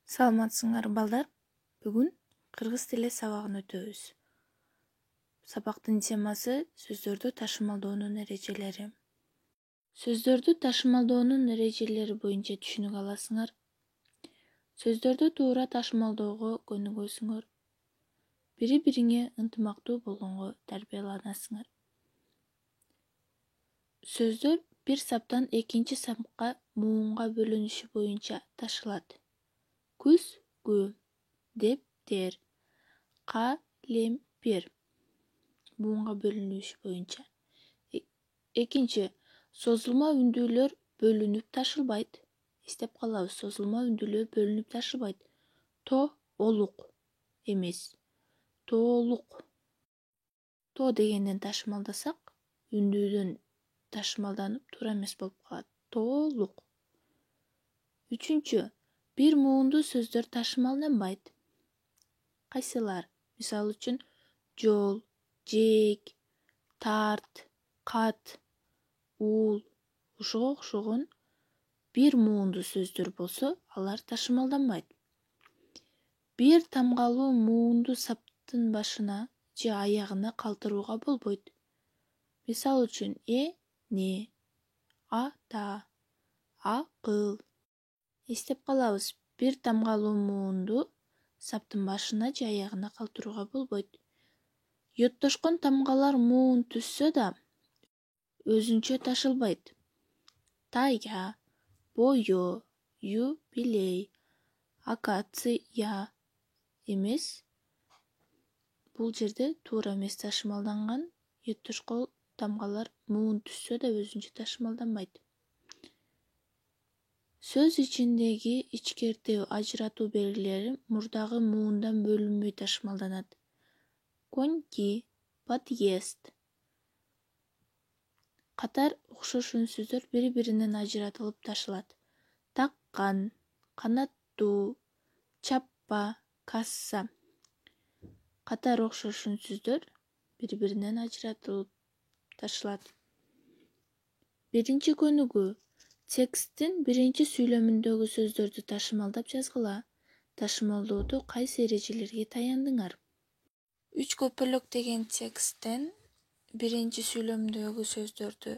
Саламатсыңар балдар. Бүгүн кыргыз тили сабагын өтөбүз. Сабактын темасы сөздөрдү ташымалдоонун эрежелери. Сөздөрдү ташымалдоонун эрежелери боюнча түшүнүк аласыңар. Сөздөрдү туура ташымалдоого көнүгөсүңөр. Бири-бириңе ынтымактуу болгонго тарбияланасыңар. Сөздөр бир саптан экинчи сапка муунга бөлүнүшү боюнча ташылат. Күз — күү, дептер, калемпир муунга бөлүнүшү боюнча. Экинчи, созулма үндүүлөр бөлүнүп ташылбайт. Эстеп калабыз, созулма үндүүлөр бөлүнүп ташылбайт. Тоолук эмес, тоолук. То дегенден ташымалдасак, үндүүдөн ташымалданып туура эмес болуп калат. Тоолук. Үчүнчү, бир муунду сөздөр ташымалданбайт. Кайсылар? Мисалы үчүн, жол, жээк, тарт, кат, уул. Ушуга окшогон бир муунду сөздөр болсо, алар ташымалданбайт. Бир тамгалуу муунду саптын башына же аягына калтырууга болбойт. Мисалы үчүн, не, ата, акыл. Эстеп калабыз, бир тамгалуу муунду саптын башына же аягына калтырууга болбойт. Йоттошкон тамгалар муун түзсө да өзүнчө ташылбайт. Тая, боё, юбилей, акация эмес. Бул жерде туура эмес ташымалданган. Йоттошкон тамгалар муун түзсө да өзүнчө ташымалданбайт. Сөз ичиндеги ичкертүү, ажыратуу белгилери мурдагы муундан бөлүнбөй ташымалданат. Коньки, подъезд. Катар окшош үнсүздөр бири-биринен ажыратылып ташылат. Таккан, канаттуу, чаппа, касса. Катар окшош үнсүздөр бири-биринен ажыратылып ташылат. Биринчи көнүгүү. Тексттин биринчи сүйлөмүндөгү сөздөрдү ташымалдап жазгыла. Ташымалдоодо кайсы эрежелерге таяндыңар? 3 көпөлөк деген тексттен биринчи сүйлөмдөгү сөздөрдү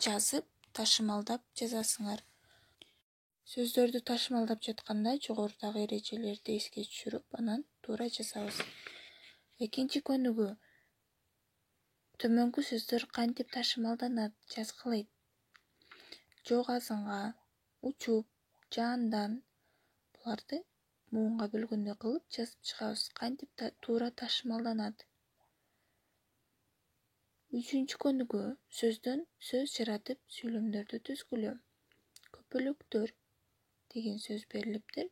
жазып, ташымалдап жазасыңар. Сөздөрдү ташымалдап жатканда жогорудагы эрежелерди эске түшүрүп, анан туура жазабыз. Экинчи көнүгүү. Төмөнкү сөздөр кантип ташымалданат? Жазгылайт. Жок азанга, учуп, жаандан. Буларды муунга бөлгөндөй кылып жазып чыгабыз. Кантип туура ташымалданат? Үчүнчү көнүгүү. Сөздөн сөз жаратып, сүйлөмдөрдү түзгүлө. Көпөлөктөр деген сөз берилиптир.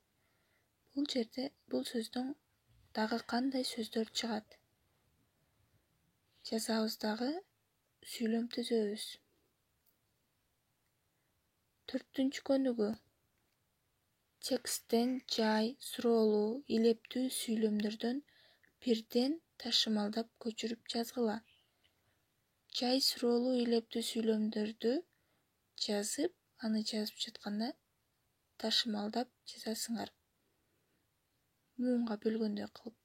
Бул жерде бул сөздөн дагы кандай сөздөр чыгат? Жазабыз дагы, сүйлөм түзөбүз. Төртүнчү көнүгүү. Тексттен жай, суроолуу, илептүү сүйлөмдөрдөн бирден ташымалдап көчүрүп жазгыла. Жай, суроолуу, илептүү сүйлөмдөрдү жазып, аны жазып жатканда ташымалдап жазасыңар. Муунга бөлгөндөй кылып.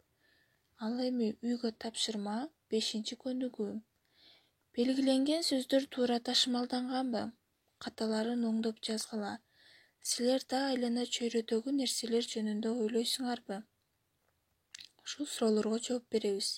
Ал эми үйгө тапшырма. 5-чи көнүгүү. Белгиленген сөздөр туура ташымалданганбы? Каталарын оңдоп жазгыла. Силер да айлана чөйрөдөгү нерселер жөнүндө ойлойсуңарбы? Ушул суроолорго жооп беребиз.